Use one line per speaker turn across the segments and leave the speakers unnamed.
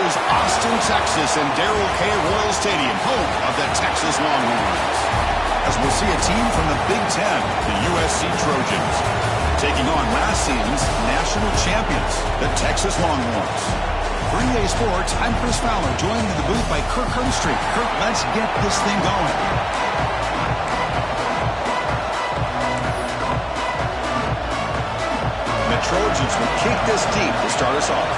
is Austin, Texas, and Darrell K. Royal Stadium, home of the Texas Longhorns. As we'll see a team from the Big Ten, the USC Trojans, taking on last season's national champions, the Texas Longhorns. For EA Sports, I'm Chris Fowler, joined in the booth by Kirk Herbstreit. Kirk, let's get this thing going. The Trojans will kick this deep to start us off.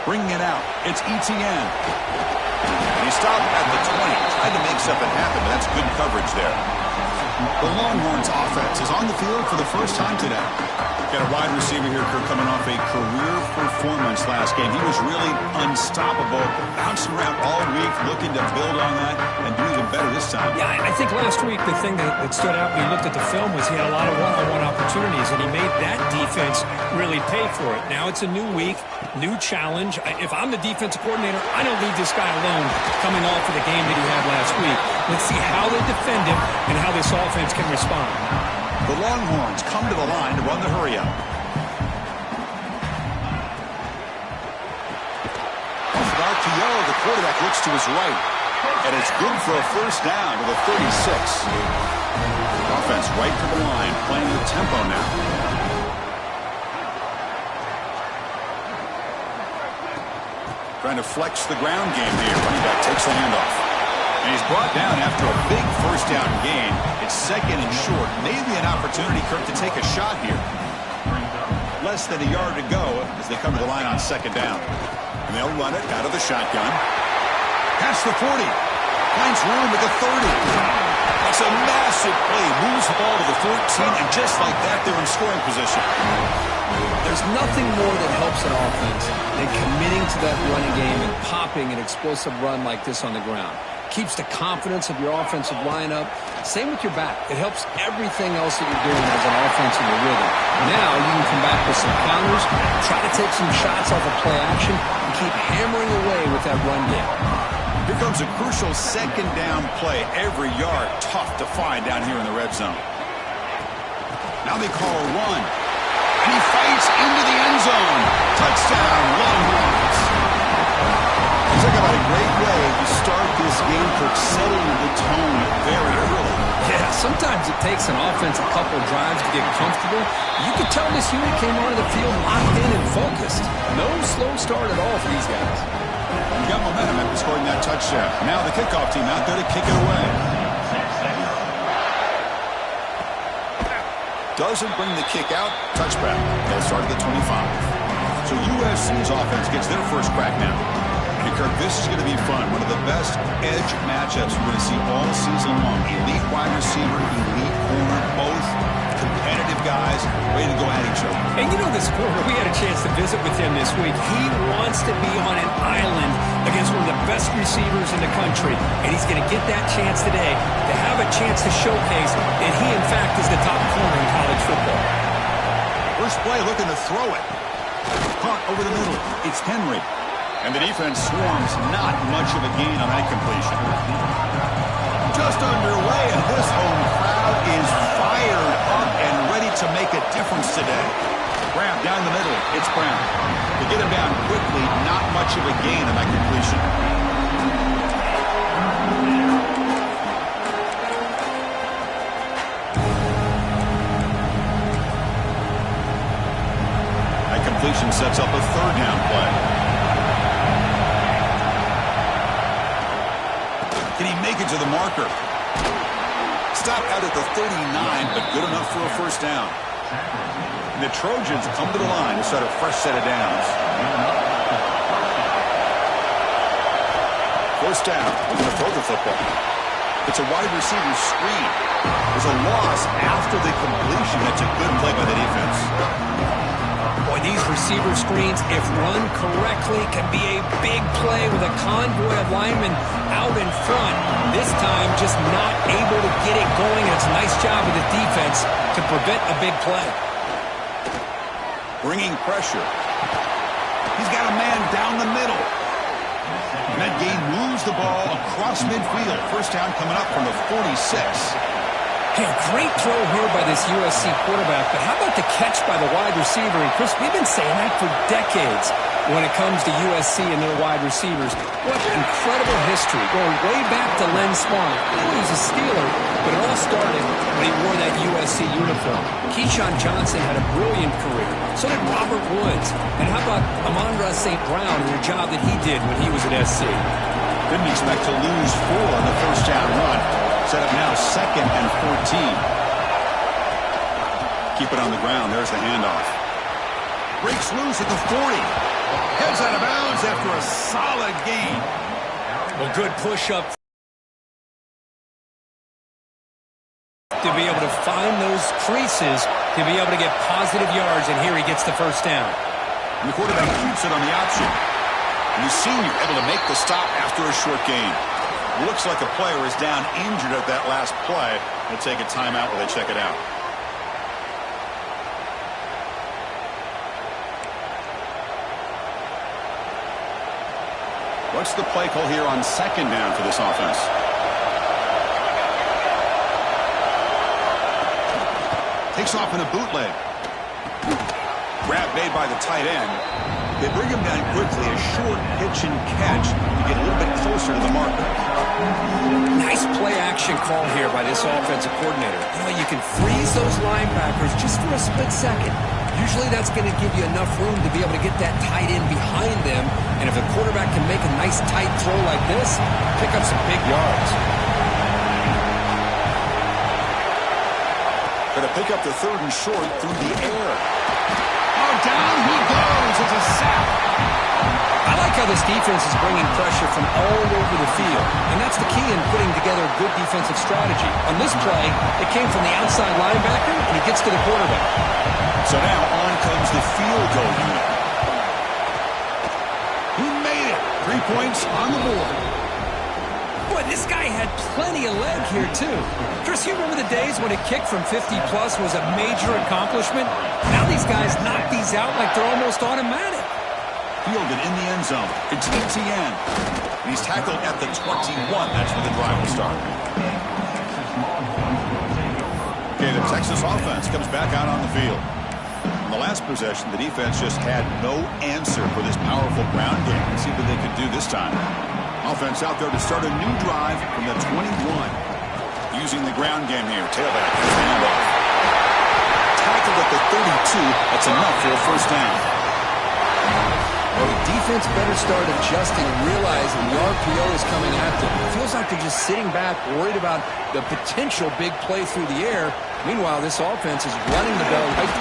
Bringing it out, it's Etienne. And he stopped at the 20, tried to make something happen, but that's good coverage there. The Longhorns offense is on the field for the first time today. Got a wide receiver here, Kirk, coming off a career performance last game. He was really unstoppable, bouncing around all week, looking to build on that and do even better this time.
Yeah, I think last week the thing that stood out when we looked at the film was he had a lot of one-on-one opportunities, and he made that defense really pay for it. Now it's a new week, new challenge. If I'm the defensive coordinator, I don't leave this guy alone coming off of the game that he had last week. Let's see how they defend him and how this offense can respond.
The Longhorns come to the line to run the hurry-up. Off of RPO, the quarterback looks to his right. And it's good for a first down to the 36. Offense right to the line, playing with tempo now. Trying to flex the ground game here. Running back takes the handoff. And he's brought down after a big first down gain. It's second and short. Maybe an opportunity, Kirk, to take a shot here. Less than a yard to go as they come to the line on second down. And they'll run it out of the shotgun. Past the 40. Finds room at the 30. That's a massive play. Moves the ball to the 14, and just like that, they're in scoring position.
There's nothing more that helps an offense than committing to that running game and popping an explosive run like this on the ground. Keeps the confidence of your offensive lineup. Same with your back. It helps everything else that you're doing as an offense in your rhythm. Now you can come back with some counters, try to take some shots off of play action, and keep hammering away with that run game.
Here comes a crucial second down play. Every yard tough to find down here in the red zone. Now they call a run. And he fights into the end zone. Touchdown, Longhorns. Talk about a great way to start this game for settling the tone very early.
Yeah, sometimes it takes an offense a couple drives to get comfortable. You could tell this unit came onto the field locked in and focused. No slow start at all for these guys.
You got momentum after scoring that touchdown. Now the kickoff team out there to kick it away. Doesn't bring the kick out. Touchback. They'll start at the 25. So USC's offense gets their first crack now. And Kirk, this is going to be fun. One of the best edge matchups we're going to see all season long. Elite wide receiver, elite corner, both competitive guys ready to go at each other.
And you know this corner, we had a chance to visit with him this week. He wants to be on an island against one of the best receivers in the country. And he's going to get that chance today to have a chance to showcase that he, in fact, is the top corner in college football.
First play looking to throw it. Caught over the middle. It's Henry. And the defense swarms, not much of a gain on that completion. Just underway, and this home crowd is fired up and ready to make a difference today. Brown down the middle, it's Brown. To get him down quickly, not much of a gain on that completion. That completion sets up a third down play. Can he make it to the marker? Stop out at the 39, but good enough for a first down. And the Trojans come to the line to start a fresh set of downs. First down, they're going to throw the football. It's a wide receiver screen. There's a loss after the completion. That's a good play by the defense.
Boy, these receiver screens, if run correctly, can be a big play with a convoy of linemen out in front. This time, just not able to get it going. It's a nice job of the defense to prevent a big play.
Bringing pressure. He's got a man down the middle. And that gain moves the ball across midfield. First down coming up from the 46.
Hey, great throw here by this USC quarterback, but how about the catch by the wide receiver? And Chris, we've been saying that for decades when it comes to USC and their wide receivers. What incredible history, going way back to Len Swan. He was a Steeler, but it all started when he wore that USC uniform. Keyshawn Johnson had a brilliant career. So did Robert Woods. And how about Amon-Ra St. Brown and the job that he did when he was at SC?
Didn't expect to lose 4 on the first down run. Set up now 2nd and 14. Keep it on the ground. There's the handoff. Breaks loose at the 40. Heads out of bounds after a solid gain.
Well, good push-up to be able to find those creases, to be able to get positive yards, and here he gets the first down.
And the quarterback keeps it on the option. And the senior able to make the stop after a short gain. Looks like a player is down injured at that last play. They'll take a timeout while they check it out. What's the play call here on 2nd down for this offense? Takes off in a bootleg. Grab made by the tight end. They bring him down quickly, a short pitch and catch to get a little bit closer to the marker.
Nice play-action call here by this offensive coordinator. You can freeze those linebackers just for a split second. Usually that's going to give you enough room to be able to get that tight end behind them. And if a quarterback can make a nice tight throw like this, pick up some big yards.
Going to pick up the 3rd and short through the air. Oh, down he goes. It's a sack.
I like how this defense is bringing pressure from all over the field. And that's the key in putting together a good defensive strategy. On this play, it came from the outside linebacker, and he gets to the quarterback.
So now on comes the field goal unit. He made it. 3 points on the board.
Boy, this guy had plenty of leg here, too. Chris, you remember the days when a kick from 50-plus was a major accomplishment? Now these guys knock these out like they're almost automatic.
Fielded in the end zone. It's ETN. And he's tackled at the 21. That's where the drive will start. Okay, the Texas offense comes back out on the field. In the last possession, the defense just had no answer for this powerful ground game. Let's see what they could do this time. Offense out there to start a new drive from the 21. Using the ground game here. Tailback. Here's the handoff. Tackled at the 32. That's enough for a first down.
Well, the defense better start adjusting and realizing the RPO is coming at them. It feels like they're just sitting back, worried about the potential big play through the air. Meanwhile, this offense is running the ball right.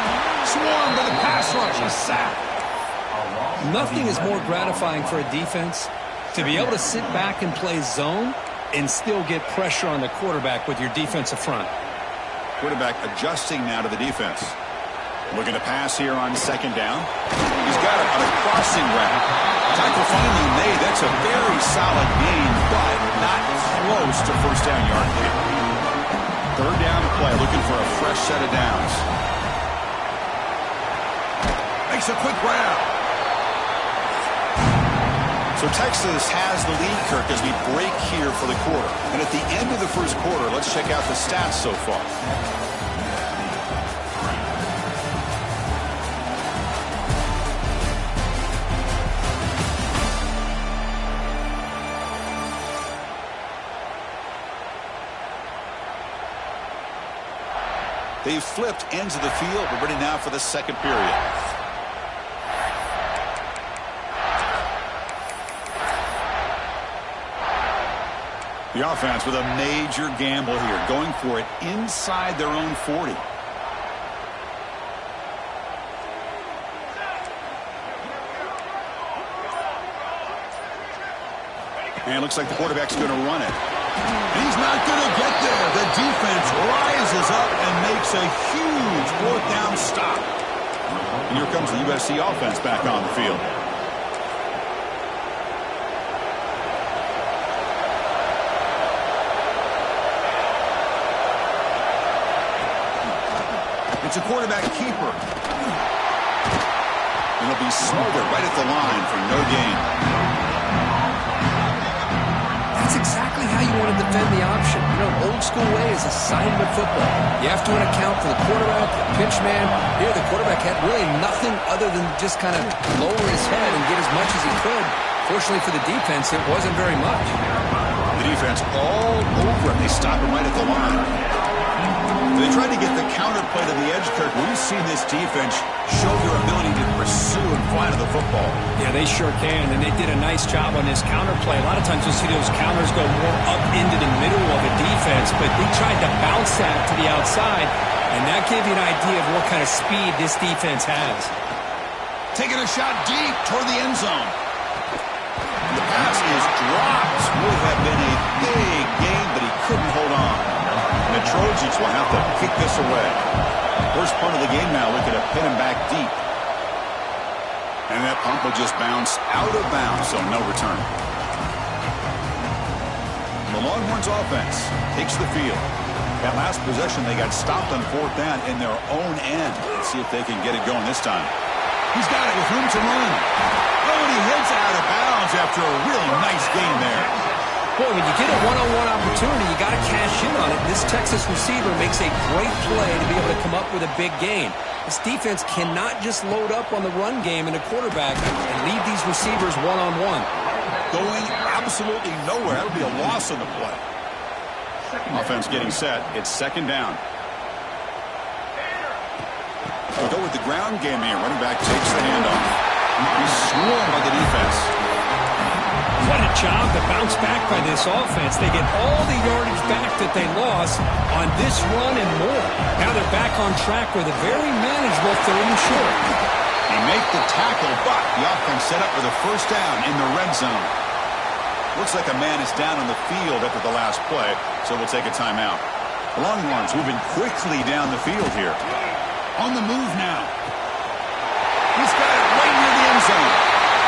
Swarmed by the pass rush. A sack.
Nothing is more gratifying for a defense to be able to sit back and play zone and still get pressure on the quarterback with your defensive front.
Quarterback adjusting now to the defense. Looking to pass here on 2nd down. He's got it on a crossing route. Tackle finally made. That's a very solid gain, but not close to first down yard gain. 3rd down play, looking for a fresh set of downs. Makes a quick grab. So Texas has the lead, Kirk, as we break here for the quarter. And at the end of the first quarter, let's check out the stats so far. They've flipped ends of the field. We're ready now for the 2nd period. The offense with a major gamble here, going for it inside their own 40. And it looks like the quarterback's going to run it. He's not going to get there. The defense rises up and makes a huge 4th down stop. And here comes the USC offense back on the field. It's a quarterback keeper. And he'll be smothered right at the line for no gain.
That's exactly how you want to defend the option. You know, old school way is assignment football. You have to account for the quarterback, the pitch man. Here, the quarterback had really nothing other than just kind of lower his head and get as much as he could. Fortunately for the defense, it wasn't very much.
The defense all over him. They stop him right at the line. They tried to get the counterplay to the edge, Kirk. We've seen this defense show their ability to pursue and fly to the football.
Yeah, they sure can, and they did a nice job on this counterplay. A lot of times you'll see those counters go more up into the middle of a defense, but they tried to bounce that to the outside, and that gave you an idea of what kind of speed this defense has.
Taking a shot deep toward the end zone. The pass is dropped. Would have been a big gain, but he couldn't hold on. And the Trojans will have to kick this away. First punt of the game now, looking to pin him back deep. And that pump will just bounce out of bounds, so no return. The Longhorns offense takes the field. That last possession, they got stopped on fourth down in their own end. Let's see if they can get it going this time. He's got it with room to run. Oh, and he hits out of bounds after a really nice gain there.
Boy, when you get a one-on-one opportunity, you got to cash in on it. This Texas receiver makes a great play to be able to come up with a big gain. This defense cannot just load up on the run game and the quarterback and leave these receivers one-on-one.
Going absolutely nowhere. That would be a loss on the play. Offense getting set. It's second down. We'll go with the ground game here. Running back takes the handoff. He's swarmed by the defense.
What a job to bounce back by this offense. They get all the yardage back that they lost on this run and more. Now they're back on track with a very manageable third and short.
They make the tackle, but the offense set up for the first down in the red zone. Looks like a man is down on the field after the last play, so we'll take a timeout. Longhorns moving quickly down the field here. On the move now. He's got it right near the end zone.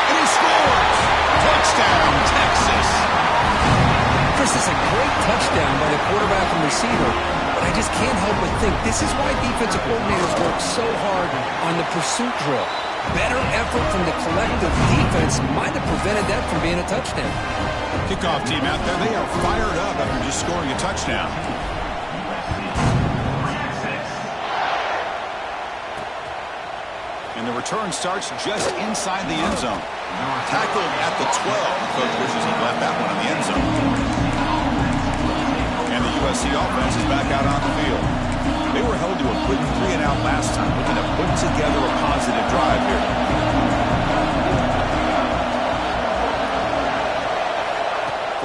And he scores! Touchdown, Texas!
Chris, is a great touchdown by the quarterback and receiver, but I just can't help but think this is why defensive coordinators work so hard on the pursuit drill. Better effort from the collective defense might have prevented that from being a touchdown.
Kickoff team out there, they are fired up after just scoring a touchdown. And the return starts just inside the end zone. Tackled at the 12. Coach wishes he left that one in the end zone. And the USC offense is back out on the field. They were held to a quick 3-and-out last time, looking to put together a positive drive here.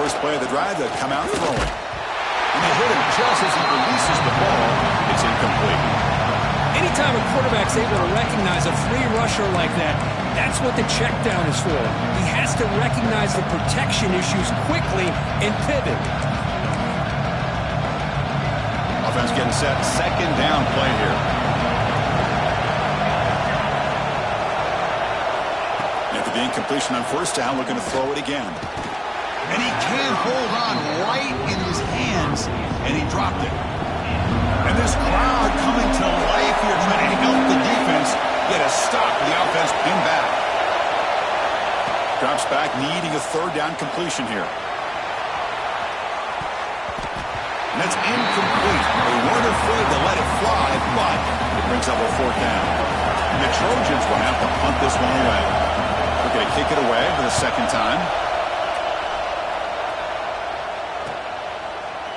First play of the drive, they come out throwing. And they hit him just as he releases the ball. It's incomplete.
Anytime a quarterback's able to recognize a free rusher like that, that's what the check down is for. He has to recognize the protection issues quickly and pivot.
Offense getting set. Second down play here. After the incompletion on first down, looking to throw it again. And he can't hold on right in his hands, and he dropped it. And this crowd coming to life here, trying to help the defense get a stop. The offense pinned back. Drops back, needing a third down completion here. And that's incomplete. They weren't afraid to let it fly, but it brings up a fourth down. And the Trojans will have to punt this one away. They're going to kick it away for the second time.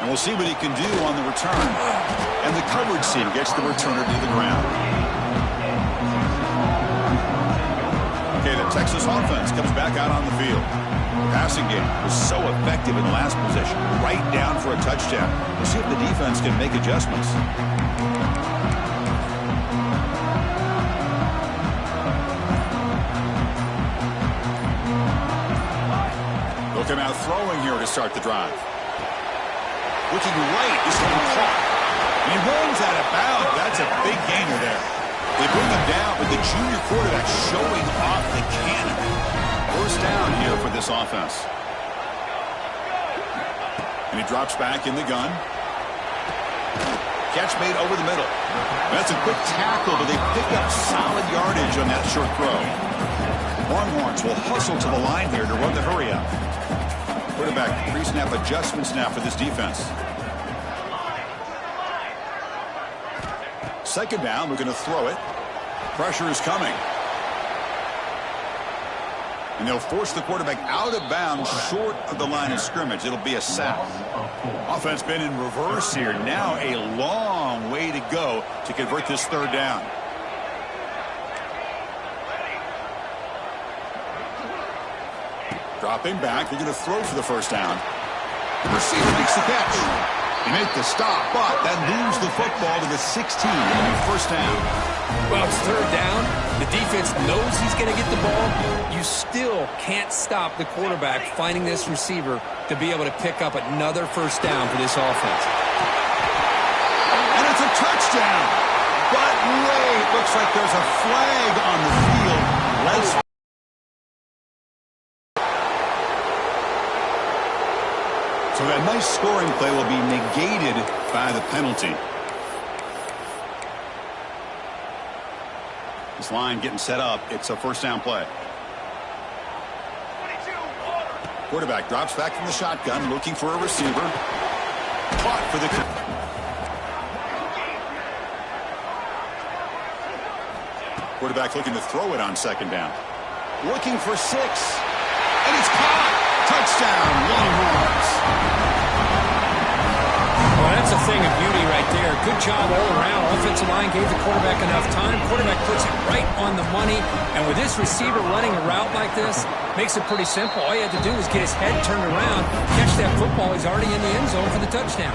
And we'll see what he can do on the return. And the coverage team gets the returner to the ground. Okay, the Texas offense comes back out on the field. The passing game was so effective in the last possession, right down for a touchdown. We'll see if the defense can make adjustments. They'll come out throwing here to start the drive. Looking right, this one caught. He runs out of bounds. That's a big gainer there. They bring him down, but the junior quarterback showing off the cannon. First down here for this offense. And he drops back in the gun. Catch made over the middle. That's a quick tackle, but they pick up solid yardage on that short throw. Longhorns will hustle to the line here to run the hurry up. Quarterback pre-snap adjustments now for this defense. Second down, looking to throw it. Pressure is coming. And they'll force the quarterback out of bounds short of the line of scrimmage. It'll be a sack. Offense been in reverse here. Now a long way to go to convert this third down. Dropping back, looking to throw for the first down. The receiver makes the catch. They make the stop, but that moves the football to the 16 on the first down.
Well, it's third down. The defense knows he's going to get the ball. You still can't stop the quarterback finding this receiver to be able to pick up another first down for this offense.
And it's a touchdown. But wait, looks like there's a flag on the field. So that nice scoring play will be negated by the penalty. This line getting set up. It's a first down play. Quarterback drops back from the shotgun, looking for a receiver. Caught for the... Quarterback looking to throw it on second down. Looking for 6. And it's caught. Touchdown, Longhorns.
Well, that's a thing of beauty right there. Good job all around. Offensive line gave the quarterback enough time. Quarterback puts it right on the money. And with this receiver running a route like this, makes it pretty simple. All you have to do is get his head turned around, catch that football. He's already in the end zone for the touchdown.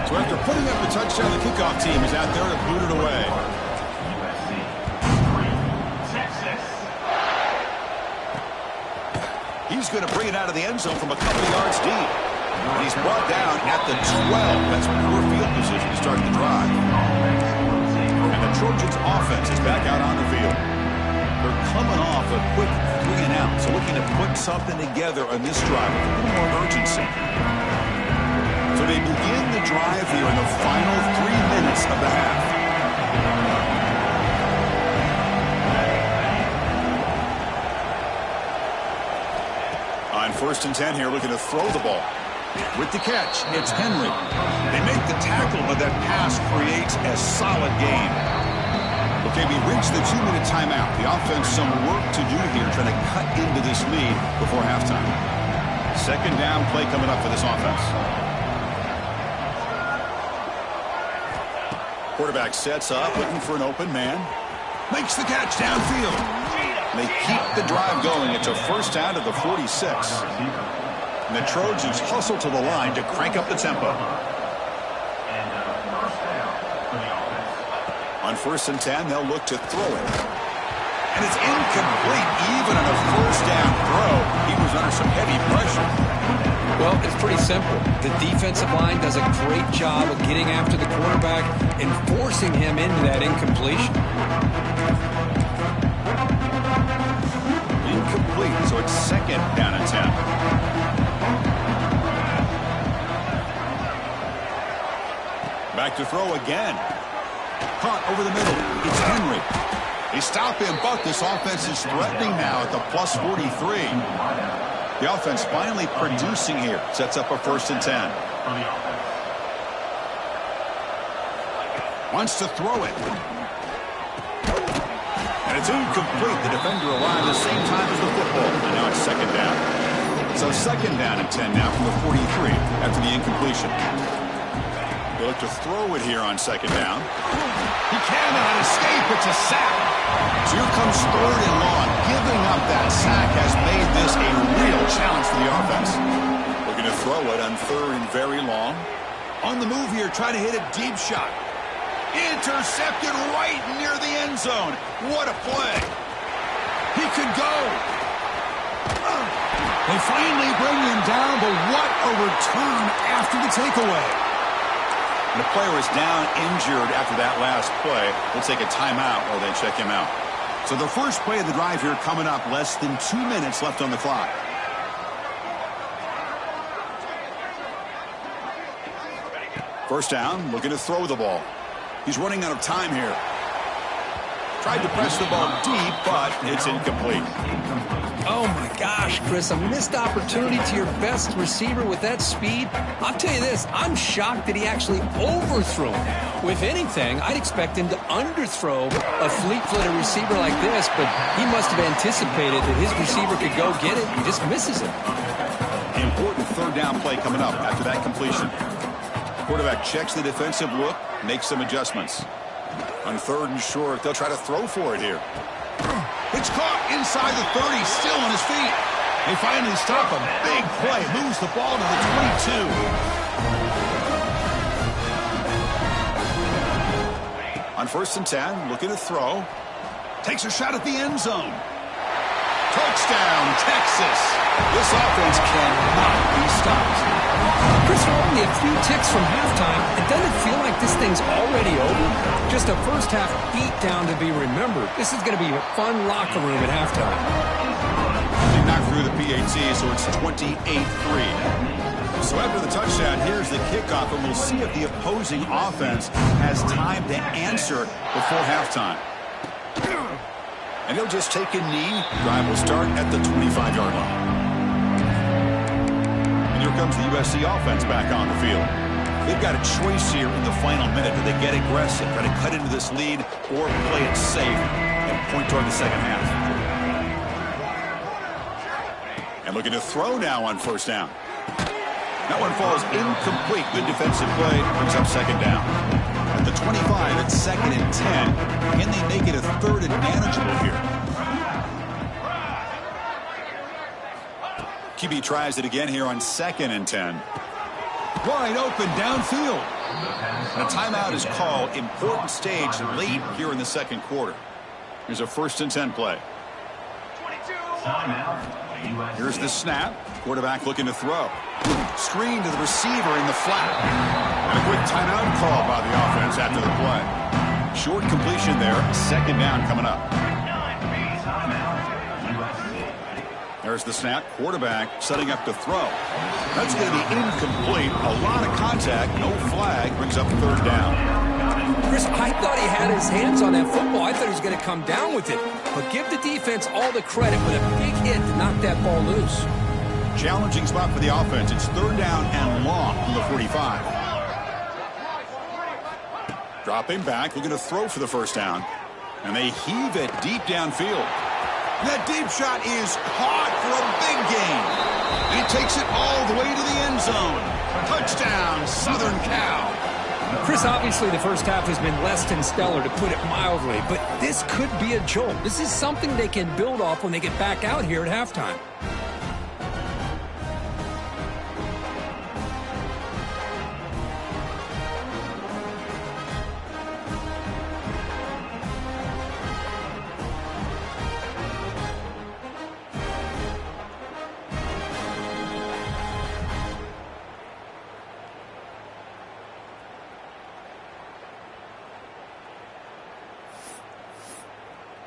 So after putting up the touchdown, the kickoff team is out there to boot it away. He's going to bring it out of the end zone from a couple of yards deep. And he's brought down at the 12. That's poor field position to start the drive. And the Trojans' offense is back out on the field. They're coming off a quick 3 and out, so looking to put something together on this drive with a little more urgency. So they begin the drive here in the final 3 minutes of the half. On 1st and 10 here, looking to throw the ball. With the catch, it's Henry. They make the tackle, but that pass creates a solid gain. Okay, we reached the 2-minute timeout. The offense some work to do here, trying to cut into this lead before halftime. Second down play coming up for this offense. Quarterback sets up, looking for an open man. Makes the catch downfield. They keep the drive going. It's a first down to the 46. And the Trojans hustle to the line to crank up the tempo. On 1st and 10, they'll look to throw it. And it's incomplete. Even on a first down throw, he was under some heavy pressure.
Well, it's pretty simple. The defensive line does a great job of getting after the quarterback and forcing him into that incompletion.
Incomplete, so it's second down and 10. Back to throw again. Caught over the middle. It's Henry. They stop him, but this offense is threatening now at the plus 43. The offense finally producing here. Sets up a 1st and 10. Wants to throw it. And it's incomplete. The defender arrived at the same time as the football. And now it's second down. So second down and 10 now from the 43 after the incompletion. They look to throw it here on second down. He cannot escape. It's a sack. So here comes 3rd and long. Giving up that sack has made this a real challenge for the offense. Looking to throw it on 3rd and very long. On the move here, trying to hit a deep shot. Intercepted right near the end zone. What a play. He could go. They finally bring him down, but what a return after the takeaway. The player is down injured after that last play. We'll take a timeout while they check him out. So the first play of the drive here coming up, less than 2 minutes left on the clock. First down, looking to throw the ball. He's running out of time here. Tried to press the ball deep, but it's incomplete.
Oh, my gosh, Chris, a missed opportunity to your best receiver with that speed. I'll tell you this, I'm shocked that he actually overthrew him. With anything, I'd expect him to underthrow a fleet-footed receiver like this, but he must have anticipated that his receiver could go get it and just misses it.
Important third down play coming up after that completion. Quarterback checks the defensive look, makes some adjustments. On third and short, they'll try to throw for it here. It's caught inside the 30, still on his feet. They finally stop him. Big play, moves the ball to the 22. On first and 10, looking to throw. Takes a shot at the end zone. Touchdown, Texas. This offense cannot be stopped.
Chris, we're only a few ticks from halftime. It doesn't feel like this thing's already over. Just a first-half beatdown to be remembered. This is going to be a fun locker room at halftime.
They knocked through the PAT, so it's 28-3. So after the touchdown, here's the kickoff, and we'll see if the opposing offense has time to answer before halftime. And he'll just take a knee. Drive will start at the 25-yard line. And here comes the USC offense back on the field. They've got a choice here in the final minute. Do they get aggressive, try to cut into this lead, or play it safe and point toward the second half? And looking to throw now on first down. That one falls incomplete. Good defensive play. Brings up second down. At the 25, it's second and 10. Can they make it a third and manageable here? QB tries it again here on second and 10. Wide open downfield. And a timeout is called. Important stage late here in the second quarter. Here's a first and 10 play. Here's the snap. Quarterback looking to throw. Screen to the receiver in the flat. And a quick timeout call by the offense after the play. Short completion there. Second down coming up. There's the snap. Quarterback setting up to throw. That's going to be incomplete. A lot of contact. No flag. Brings up third down.
Chris, I thought he had his hands on that football. I thought he was going to come down with it. But give the defense all the credit with a big hit to knock that ball loose.
Challenging spot for the offense. It's third down and long from the 45. Dropping back, looking to throw for the first down. And they heave it deep downfield. That deep shot is caught for a big gain. And he takes it all the way to the end zone. Touchdown, Southern Cal.
Chris, obviously the first half has been less than stellar, to put it mildly, but this could be a jolt. This is something they can build off when they get back out here at halftime.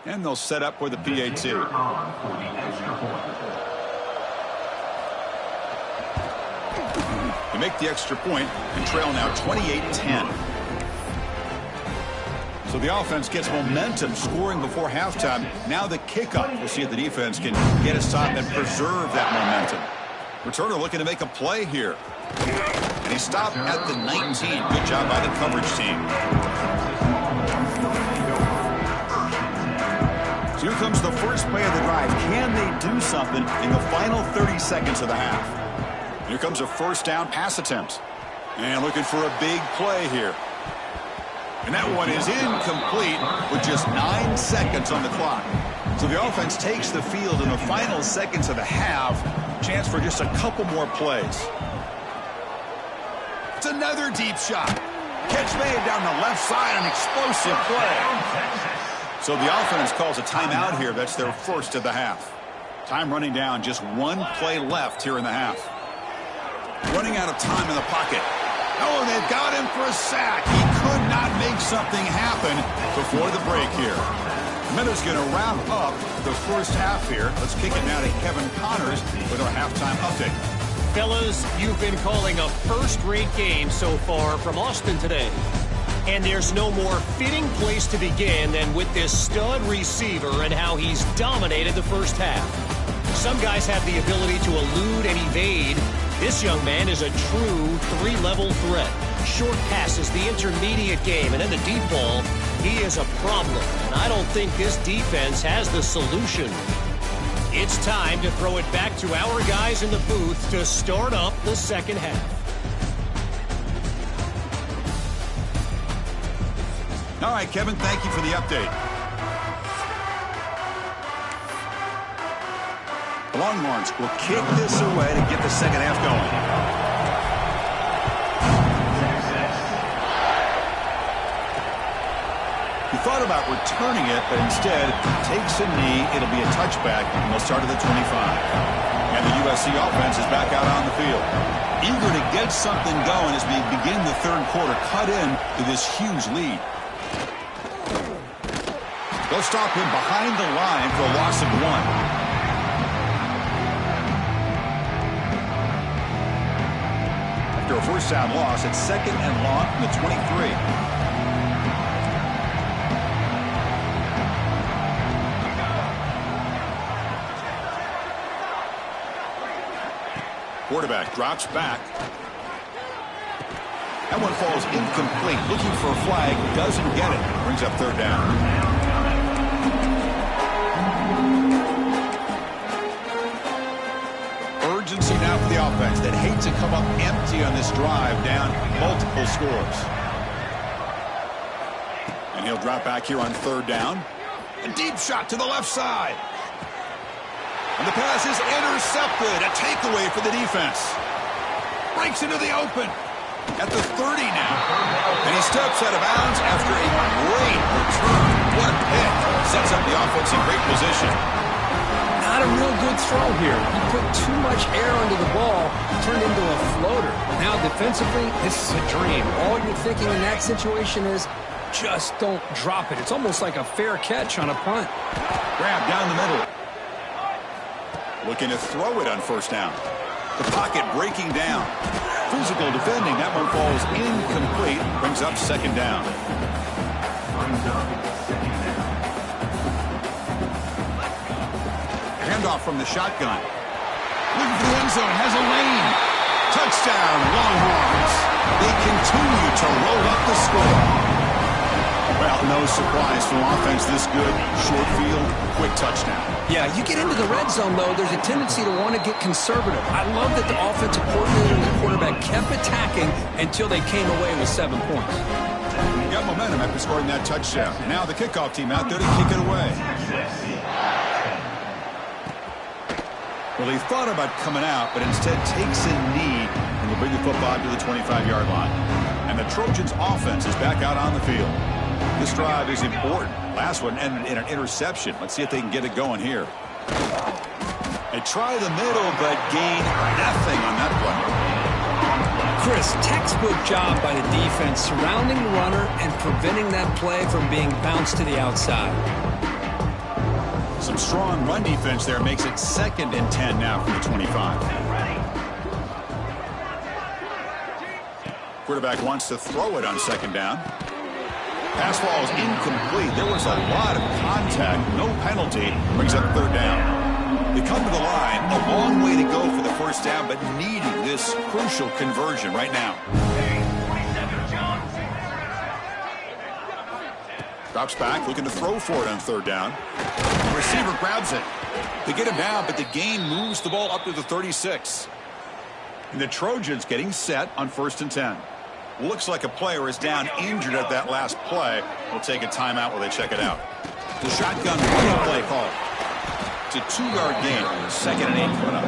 And they'll set up for the PAT. They make the extra point and trail now 28-10. So the offense gets momentum, scoring before halftime. Now the kickoff. We'll see if the defense can get a stop and preserve that momentum. Returner looking to make a play here. And he stopped at the 19. Good job by the coverage team. Here comes the first play of the drive. Can they do something in the final 30 seconds of the half? Here comes a first down pass attempt. And looking for a big play here. And that one is incomplete with just 9 seconds on the clock. So the offense takes the field in the final seconds of the half. Chance for just a couple more plays. It's another deep shot. Catch made down the left side, an explosive play. So the offense calls a timeout here. That's their first of the half. Time running down. Just one play left here in the half. Running out of time in the pocket. Oh, they've got him for a sack. He could not make something happen before the break here. Miller's going to wrap up the first half here. Let's kick it now to Kevin Connors with our halftime update.
Fellas, you've been calling a first-rate game so far from Austin today. And there's no more fitting place to begin than with this stud receiver and how he's dominated the first half. Some guys have the ability to elude and evade. This young man is a true three-level threat. Short passes, the intermediate game, and then the deep ball, he is a problem. And I don't think this defense has the solution. It's time to throw it back to our guys in the booth to start up the second half.
All right, Kevin, thank you for the update. The Longhorns will kick this away to get the second half going. He thought about returning it, but instead takes a knee. It'll be a touchback, and they'll start at the 25. And the USC offense is back out on the field. Eager to get something going as we begin the third quarter, cut in to this huge lead. They'll stop him behind the line for a loss of 1. After a first down loss, it's second and long from the 23. Quarterback drops back. That one falls incomplete. Looking for a flag. Doesn't get it. Brings up third down. Urgency now for the offense that hates to come up empty on this drive, down multiple scores. And he'll drop back here on third down. A deep shot to the left side. And the pass is intercepted. A takeaway for the defense. Breaks into the open. At the 30 now. And he steps out of bounds after a great return. What a pick. Sets up the offense in great position.
Not a real good throw here. He put too much air under the ball, turned into a floater. Now defensively, this is a dream. All you're thinking in that situation is just don't drop it. It's almost like a fair catch on a punt.
Grab down the middle. Looking to throw it on first down. The pocket breaking down. Physical defending. That one falls incomplete. Brings up second down. Handoff from the shotgun. Looking for the end zone. Has a lane. Touchdown, Longhorns. They continue to roll up the score. Well, no surprise from offense this good. Short field, quick touchdown.
Yeah, you get into the red zone, though, there's a tendency to want to get conservative. I love that the offensive coordinator and the quarterback kept attacking until they came away with 7 points.
Got momentum after scoring that touchdown. Now the kickoff team out there to kick it away. Well, he thought about coming out, but instead takes a knee and will bring the football to the 25-yard line. And the Trojans' offense is back out on the field. This drive is important. Last one ended in an interception. Let's see if they can get it going here. They try the middle, but gain nothing on that play.
Chris, textbook job by the defense surrounding the runner and preventing that play from being bounced to the outside.
Some strong run defense there makes it 2nd and 10 now from the 25. Quarterback wants to throw it on second down. Pass ball is incomplete. There was a lot of contact. No penalty. Brings up third down. They come to the line. A long way to go for the first down, but needing this crucial conversion right now. Drops back, looking to throw for it on third down. The receiver grabs it. They get him down, but the gain moves the ball up to the 36. And the Trojans getting set on 1st and 10. Looks like a player is down injured at that last play. We'll take a timeout while they check it out. The shotgun running play call. It's a 2-yard gain. 2nd and 8 coming up.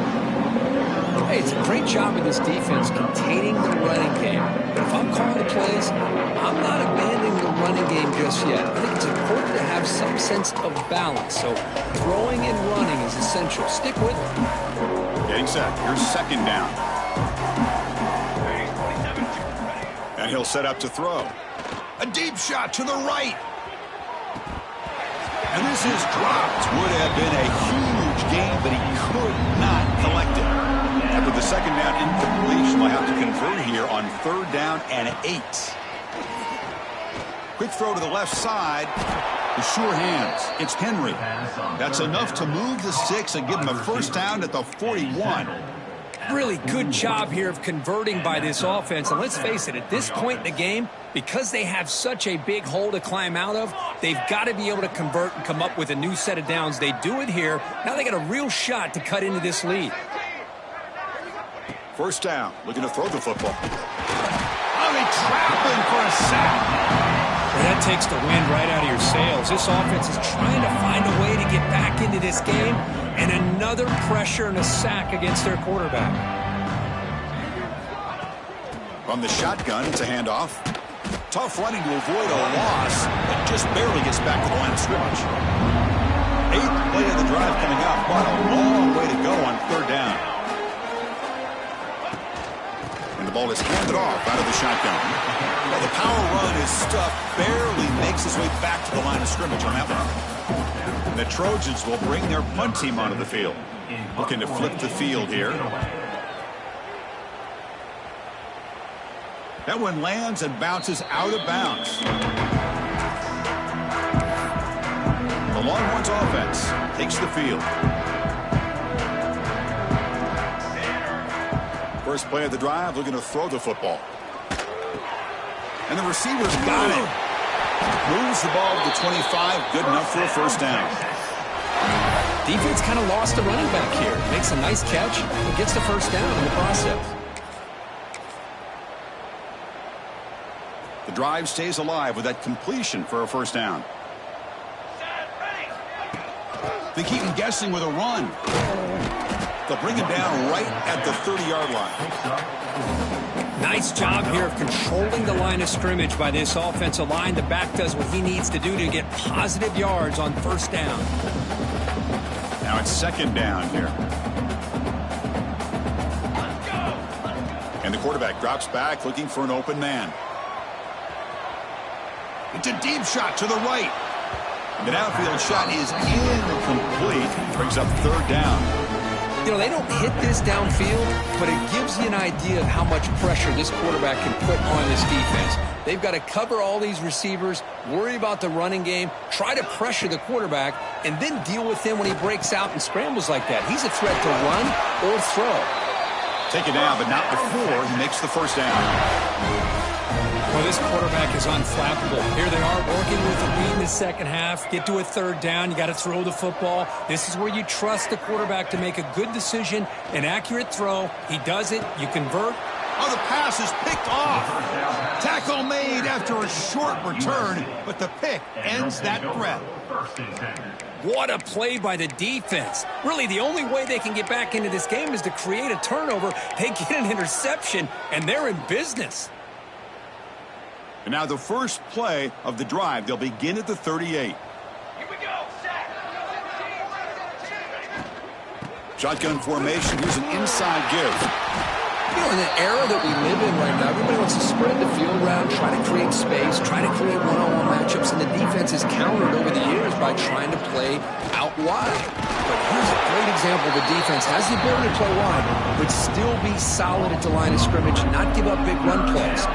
Hey, it's a great job of this defense containing the running game. But if I'm calling the plays, I'm not abandoning the running game just yet. I think it's important to have some sense of balance. So throwing and running is essential. Stick with it.
Getting set. Here's second down. And he'll set up to throw. A deep shot to the right. And this is dropped. Would have been a huge gain, but he could not collect it. After the second down incompletion, they'll have to convert here on 3rd down and 8. Quick throw to the left side. The sure hands. It's Henry. That's enough to move the sticks and give him a first down at the 41.
Really good job here of converting by this offense. And let's face it, at this point in the game, because they have such a big hole to climb out of, they've got to be able to convert and come up with a new set of downs. They do it here. Now they got a real shot to cut into this lead.
First down, looking to throw the football. Oh, they trap him for a sack.
Well, that takes the wind right out of your sails. This offense is trying to find a way to get back into this game, and another pressure and a sack against their quarterback.
From the shotgun, it's a handoff. Tough running to avoid a loss, but just barely gets back to the line of scrimmage. 8th play of the drive coming up, but a long way to go on third down. And the ball is handed off out of the shotgun. Well, the power run is stuffed, barely makes his way back to the line of scrimmage on that one. And the Trojans will bring their punt team onto the field. Looking to flip the field here. That one lands and bounces out of bounds. The Longhorns offense takes the field. First play of the drive, looking to throw the football. And the receiver's got it. Moves the ball to the 25, good enough for a first down.
Defense kind of lost the running back here. Makes a nice catch and gets the first down in the process.
The drive stays alive with that completion for a first down. They keep him guessing with a run. They'll bring him down right at the 30-yard line.
Nice job here of controlling the line of scrimmage by this offensive line. The back does what he needs to do to get positive yards on first down.
Now it's second down here. And the quarterback drops back looking for an open man. It's a deep shot to the right. The downfield shot is incomplete. Brings up third down.
You know, they don't hit this downfield, but it gives you an idea of how much pressure this quarterback can put on this defense. They've got to cover all these receivers, worry about the running game, try to pressure the quarterback, and then deal with him when he breaks out and scrambles like that. He's a threat to run or throw.
Take it down, but not before he makes the first down.
Well, this quarterback is unflappable. Here they are working with the lead in the second half. Get to a third down. You got to throw the football. This is where you trust the quarterback to make a good decision, an accurate throw. He does it. You convert.
Oh, the pass is picked off. Tackle made after a short return, but the pick ends that threat.
What a play by the defense. Really, the only way they can get back into this game is to create a turnover. They get an interception, and they're in business.
And now the first play of the drive. They'll begin at the 38.
Here we go.
Shotgun formation. Here's an inside give.
You know, in the era that we live in right now, everybody wants to spread the field around, try to create space, try to create one-on-one matchups, and the defense is countered over the years by trying to play out wide. But here's a great example. The defense has the ability to play wide, but still be solid at the line of scrimmage, not give up big run plays.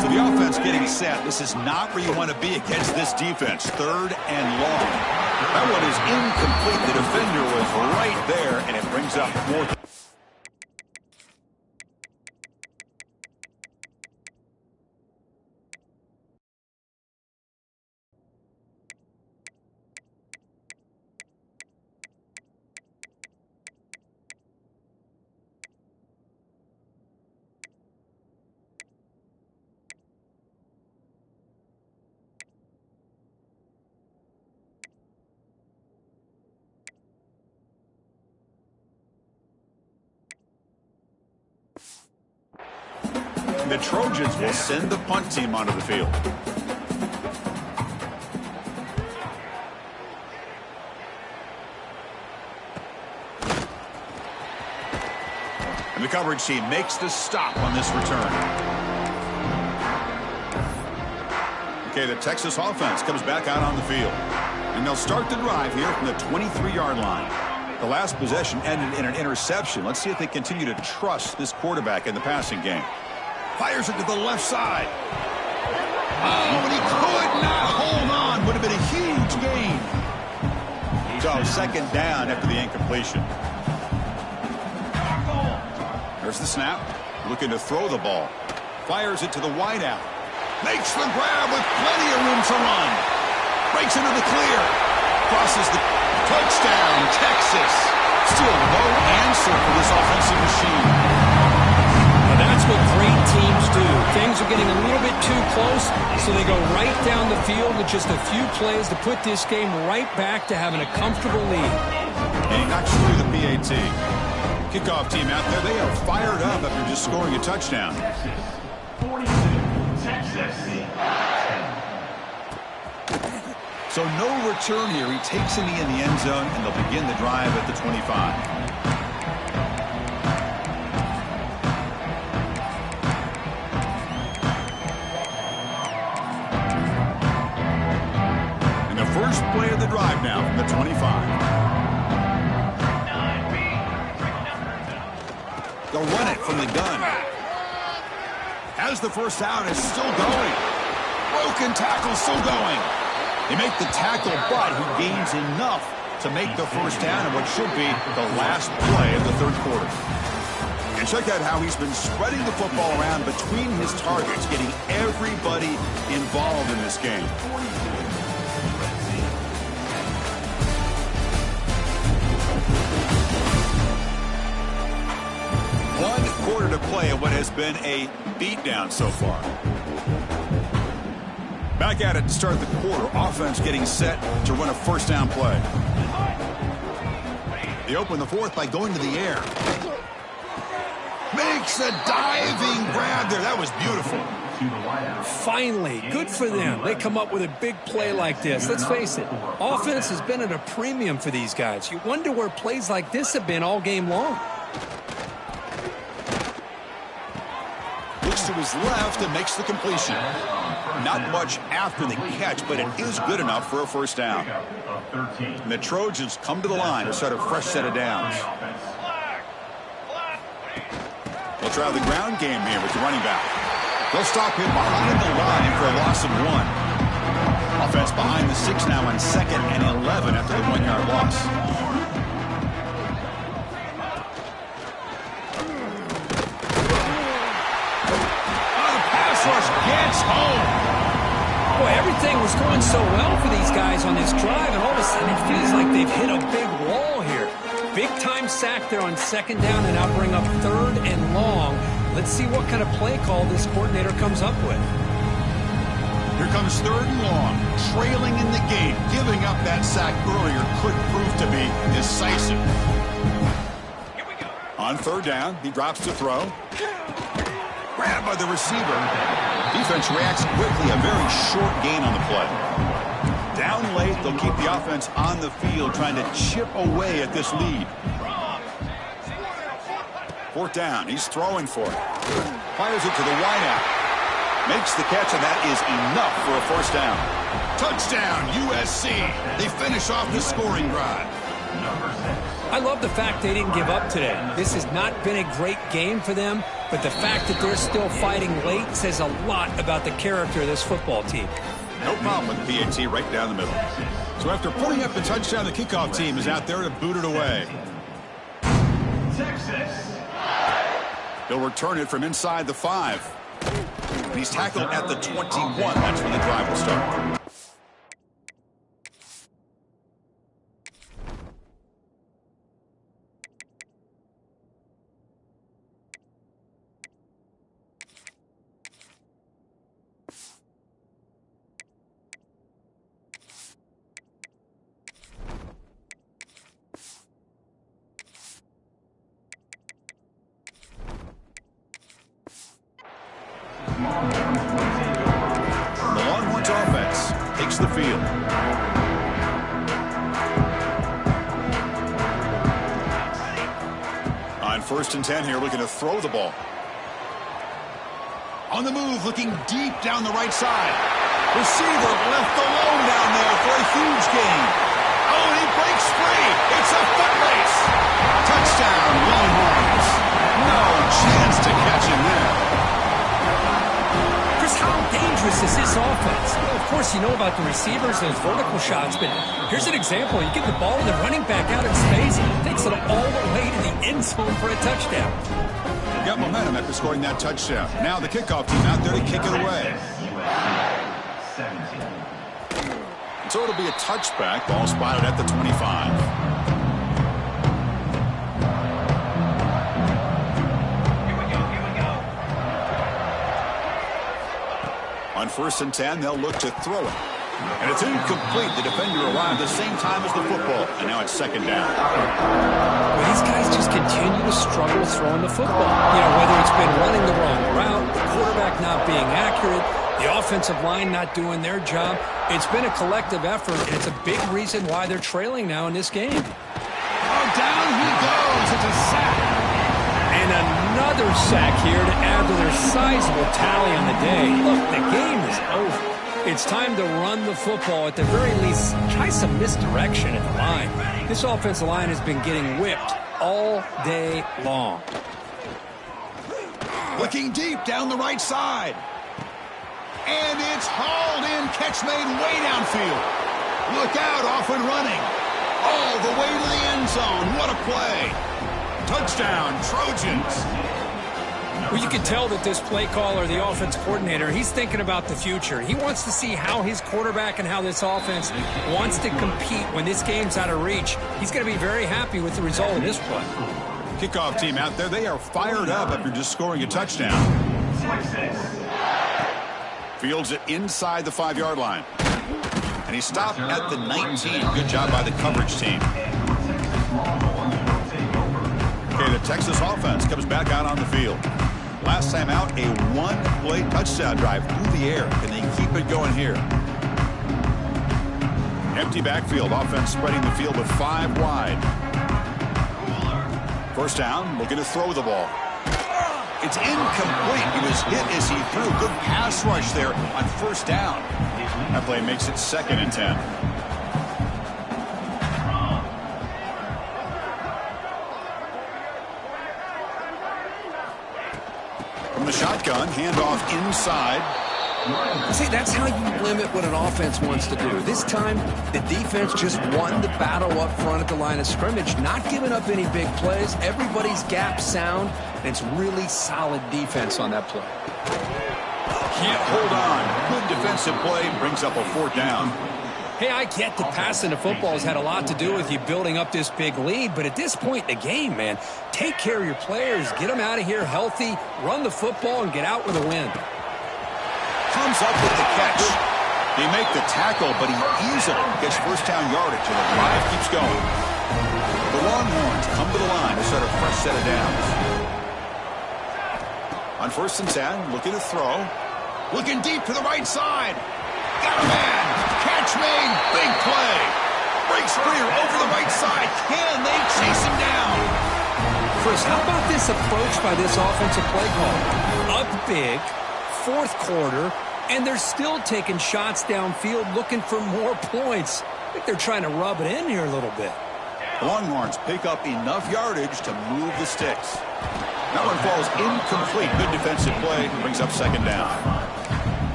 So the offense getting set. This is not where you want to be against this defense. Third and long. That one is incomplete. The defender was right there, and it brings up fourth. The Trojans will send the punt team onto the field. And the coverage team makes the stop on this return. Okay, the Texas offense comes back out on the field. And they'll start the drive here from the 23-yard line. The last possession ended in an interception. Let's see if they continue to trust this quarterback in the passing game. Fires it to the left side. Oh, and he could not hold on. Would have been a huge gain. So second down after the incompletion. There's the snap. Looking to throw the ball. Fires it to the wideout. Makes the grab with plenty of room to run. Breaks into the clear. Crosses the touchdown, Texas. Still no answer for this offensive machine.
Now that's what great teams do. Things are getting a little bit too close, so they go right down the field with just a few plays to put this game right back to having a comfortable lead.
And he knocks through the PAT. Kickoff team out there, they are fired up after just scoring a touchdown. So no return here. He takes it in the end zone, and they'll begin the drive at the 25. And the first play of the drive now from the 25. They'll run it from the gun. As the first down is still going. Broken tackle still going. They make the tackle, but he gains enough to make the first down in what should be the last play of the third quarter. And check out how he's been spreading the football around between his targets, getting everybody involved in this game. One quarter to play in what has been a beatdown so far. Back at it to start the quarter. Offense getting set to run a first down play. They open the fourth by going to the air. Makes a diving grab there. That was beautiful.
Finally, good for them. They come up with a big play like this. Let's face it, offense has been at a premium for these guys. You wonder where plays like this have been all game long.
Looks to his left and makes the completion. Not much after the catch, but it is good enough for a first down. And the Trojans come to the line to start a fresh set of downs. They'll try the ground game here with the running back. They'll stop him behind the line for a loss of 1. Offense behind the 6 now on 2nd and 11 after the 1-yard loss. Rush gets home.
Boy, everything was going so well for these guys on this drive, and all of a sudden it feels like they've hit a big wall here. Big-time sack there on 2nd down, and now bring up 3rd and long. Let's see what kind of play call this coordinator comes up with.
Here comes 3rd and long. Trailing in the game. Giving up that sack earlier could prove to be decisive. On 3rd down, he drops to throw. Grabbed by the receiver. Defense reacts quickly. A very short gain on the play. Down late, they'll keep the offense on the field trying to chip away at this lead. 4th down. He's throwing for it. Fires it to the wideout. Makes the catch, and that is enough for a first down. Touchdown, USC. They finish off the scoring drive.
I love the fact they didn't give up today. This has not been a great game for them, but the fact that they're still fighting late says a lot about the character of this football team.
No problem with the PAT right down the middle. So after putting up the touchdown, the kickoff team is out there to boot it away. Texas. They'll return it from inside the 5. And he's tackled at the 21. That's when the drive will start. The Longhorns offense takes the field. On 1st and 10 here, looking to throw the ball. On the move, looking deep down the right side. Receiver left alone down there for a huge gain. Oh, and he breaks free. It's a foot race. Touchdown, Longhorns. No chance to catch him there.
How dangerous is this offense? course, you know about the receivers and his vertical shots, but here's an example. You get the ball and the running back out in space, takes it all the way to the end zone for a touchdown.
Got momentum after scoring that touchdown. Now the kickoff team out there to kick it away. So it'll be a touchback. Ball spotted at the 25. On 1st and 10, they'll look to throw it. And it's incomplete. The defender arrived the same time as the football. And now it's 2nd down.
Well, these guys just continue to struggle throwing the football. You know, whether it's been running the wrong route, the quarterback not being accurate, the offensive line not doing their job. It's been a collective effort, and it's a big reason why they're trailing now in this game.
Oh, down he goes. It's a sack.
And another sack here to add to their sizable tally on the day. Look, the game is over. It's time to run the football. At the very least, try some misdirection at the line. This offensive line has been getting whipped all day long.
Looking deep down the right side. And it's hauled in. Catch made way downfield. Look out, off and running. All the way to the end zone. What a play. Touchdown, Trojans.
Well, you can tell that this play caller, the offense coordinator, he's thinking about the future. He wants to see how his quarterback and how this offense wants to compete when this game's out of reach. He's going to be very happy with the result of this play.
Kickoff team out there, they are fired up after just scoring a touchdown. Fields it inside the 5-yard line. And he stopped at the 19. Good job by the coverage team. Okay, the Texas offense comes back out on the field. Last time out, a one-play touchdown drive through the air. Can they keep it going here? Empty backfield. Offense spreading the field with 5 wide. 1st down, looking to throw the ball. It's incomplete. He was hit as he threw. Good pass rush there on 1st down. That play makes it 2nd and 10. From the shotgun, handoff inside.
See, that's how you limit what an offense wants to do. This time, the defense just won the battle up front at the line of scrimmage, not giving up any big plays. Everybody's gap sound, and it's really solid defense on that play.
Can't hold on. Good defensive play brings up a 4th down.
Hey, I get that passing the football has had a lot to do with you building up this big lead, but at this point in the game, man, take care of your players, get them out of here healthy, run the football, and get out with a win.
Comes up with the catch. They make the tackle, but he easily gets 1st down yardage, and the drive keeps going. The Longhorns come to the line to start a fresh set of downs. On 1st and 10, looking to throw. Looking deep to the right side. Got a man. Catch made. Big play. Breaks free over the right side. Can they chase him down?
Chris, how about this approach by this offensive play call? Up big, 4th quarter, and they're still taking shots downfield looking for more points. I think they're trying to rub it in here a little bit.
The Longhorns pick up enough yardage to move the sticks. That one falls incomplete. Good defensive play. Brings up 2nd down.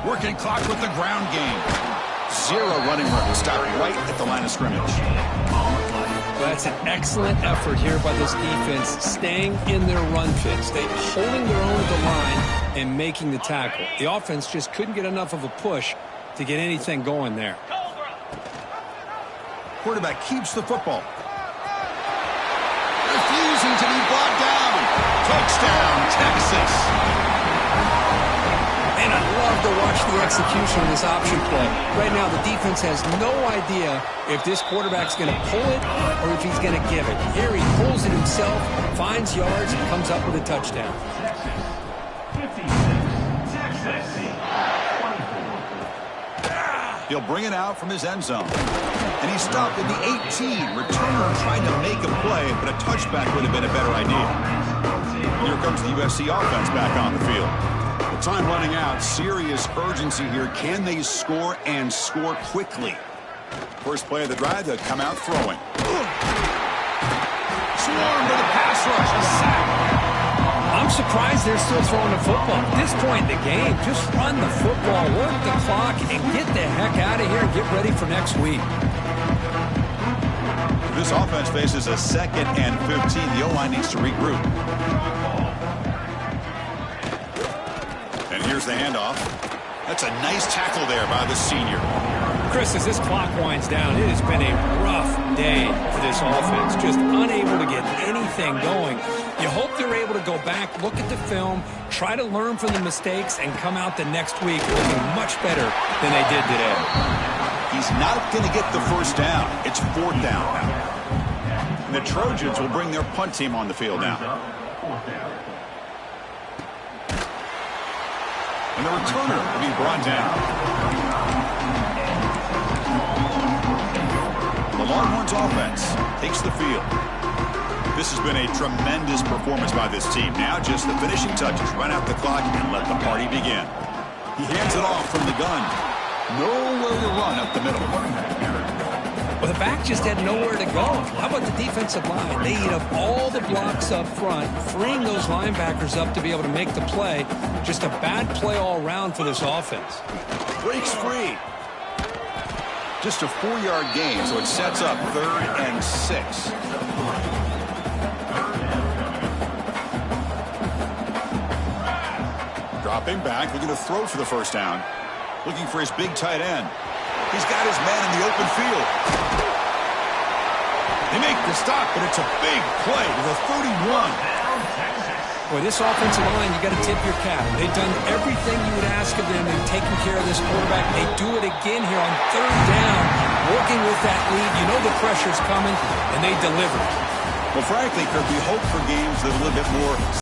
Working clock with the ground game. 0 running room. Stop right at the line of scrimmage.
Well, that's an excellent effort here by this defense, staying in their run fit, holding their own at the line and making the tackle. The offense just couldn't get enough of a push to get anything going there.
Quarterback keeps the football. Refusing to be brought down. Touchdown, Texas.
And I love to watch the execution of this option play. Right now, the defense has no idea if this quarterback's going to pull it or if he's going to give it. Here he pulls it himself, finds yards, and comes up with a touchdown.
He'll bring it out from his end zone. And he stopped in the 18. Returner trying to make a play, but a touchback would have been a better idea. Here comes the USC offense back on the field. The time running out. Serious urgency here. Can they score and score quickly? First play of the drive, they'll come out throwing. swarmed with a pass rush. A sack.
I'm surprised they're still throwing the football. At this point in the game, just run the football, work the clock, and get the heck out of here and get ready for next week.
This offense faces a 2nd and 15. The O-line needs to regroup. And here's the handoff. That's a nice tackle there by the senior.
Chris, as this clock winds down, it has been a rough day for this offense. Just unable to get anything going. You hope they're able to go back, look at the film, try to learn from the mistakes, and come out the next week looking much better than they did today.
He's not going to get the first down. It's 4th down now. And the Trojans will bring their punt team on the field now. And the returner will be brought down. The Longhorns offense takes the field. This has been a tremendous performance by this team. Now just the finishing touches. Run out the clock and let the party begin. He hands it off from the gun. Nowhere to run up the middle.
Well, the back just had nowhere to go. How about the defensive line? They eat up all the blocks up front, freeing those linebackers up to be able to make the play. Just a bad play all around for this offense.
Breaks free. Just a 4-yard gain, so it sets up 3rd and 6. Dropping back, looking to throw for the first down. Looking for his big tight end. He's got his man in the open field. They make the stop, but it's a big play to the 31.
Boy, this offensive line, you got to tip your cap. They've done everything you would ask of them in taking care of this quarterback. They do it again here on 3rd down, working with that lead. You know the pressure's coming, and they deliver.
Well, frankly, Kirk, we hope for games that are a little bit more